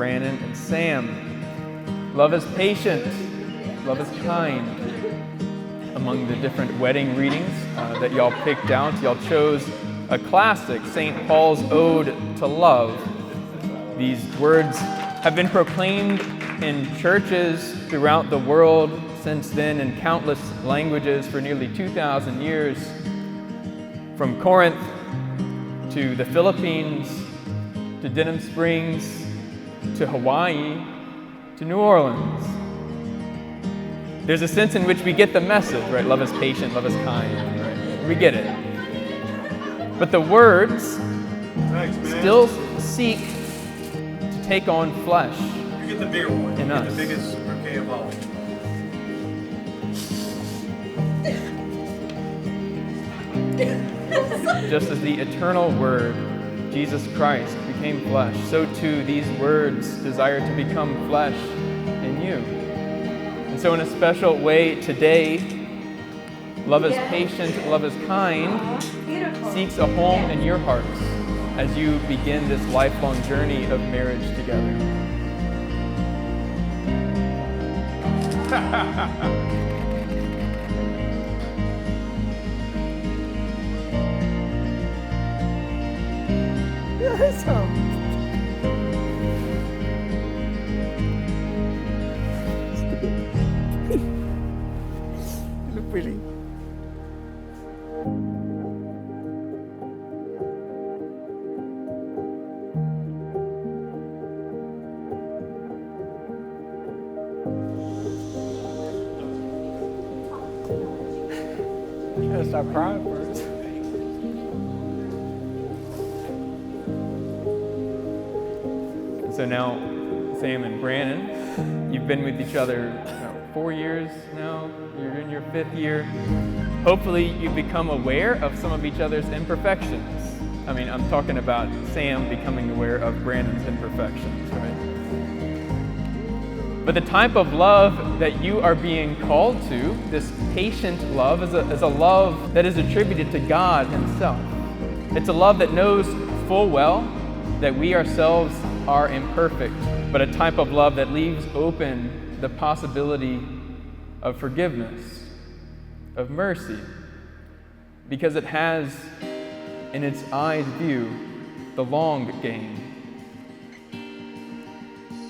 Brannon and Sam. Love is patient, love is kind. Among the different wedding readings that y'all picked out, y'all chose a classic, St. Paul's Ode to Love. These words have been proclaimed in churches throughout the world since then in countless languages for nearly 2,000 years, from Corinth to the Philippines, to Denham Springs, to Hawaii, to New Orleans. There's a sense in which we get the message, right? Love is patient, love is kind, right? We get it. But the words still seek to take on flesh. You get the bigger one. In us. The biggest bouquet of all. Just as the eternal Word, Jesus Christ, became flesh, so too these words desire to become flesh in you. And so in a special way today, love is patient, love is kind, seeks a home in your hearts as you begin this lifelong journey of marriage together. Look pretty. You gotta stop crying first. So now, Sam and Brannon, you've been with each other 4 years now. You're in your 5th year. Hopefully you've become aware of some of each other's imperfections. I mean, I'm talking about Sam becoming aware of Brandon's imperfections, right? But the type of love that you are being called to, this patient love, is a love that is attributed to God Himself. It's a love that knows full well that we ourselves are imperfect, but a type of love that leaves open the possibility of forgiveness, of mercy, because it has in its eye's view the long game.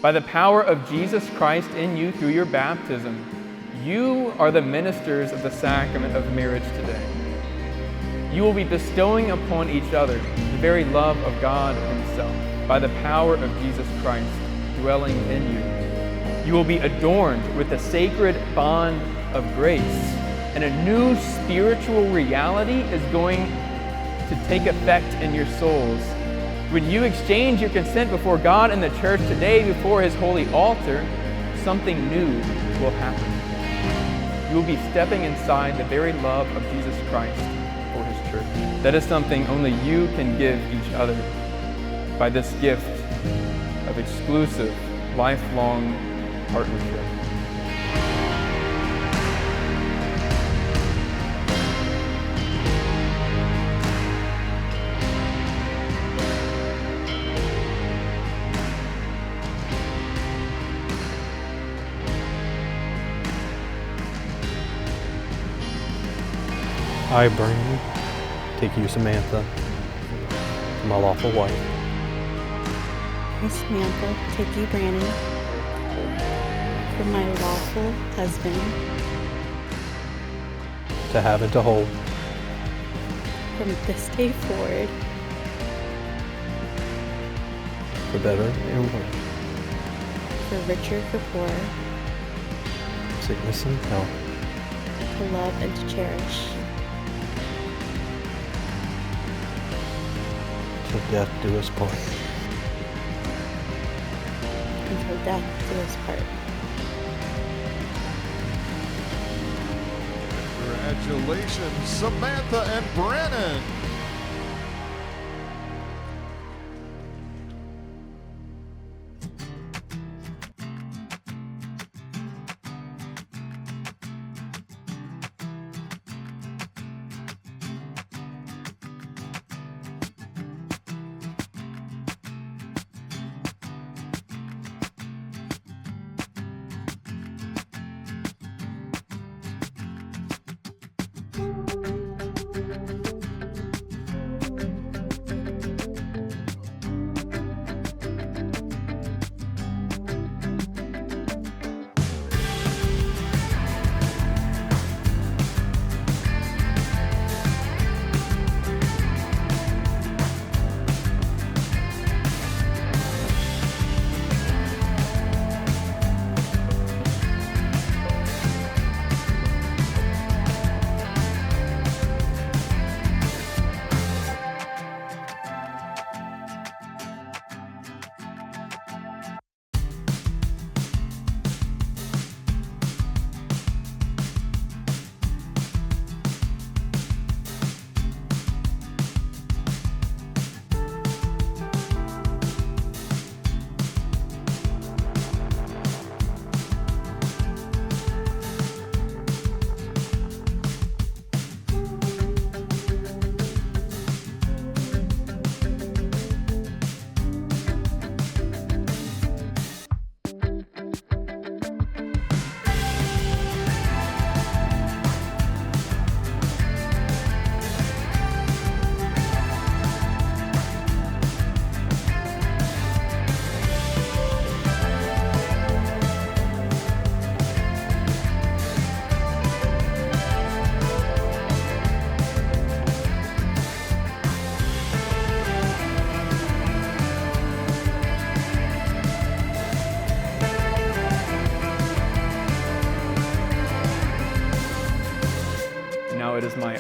By the power of Jesus Christ in you through your baptism, you are the ministers of the sacrament of marriage today. You will be bestowing upon each other the very love of God Himself by the power of Jesus Christ dwelling in you. You will be adorned with the sacred bond of grace, and a new spiritual reality is going to take effect in your souls. When you exchange your consent before God and the church today before His holy altar, something new will happen. You will be stepping inside the very love of Jesus Christ for His church. That is something only you can give each other by this gift of exclusive, lifelong partnership. I, Brannon, take you, Samantha, for my lawful wife. I, Samantha, take you, Brannon, for my lawful husband. To have and to hold. From this day forward. For better and worse. For richer, for poorer. Sickness and health. To love and to cherish. Till death do us part. Until death do us part. Congratulations, Samantha and Brannon.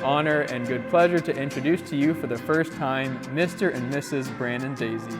honor and good pleasure to introduce to you for the first time Mr. and Mrs. Brannon Daisy.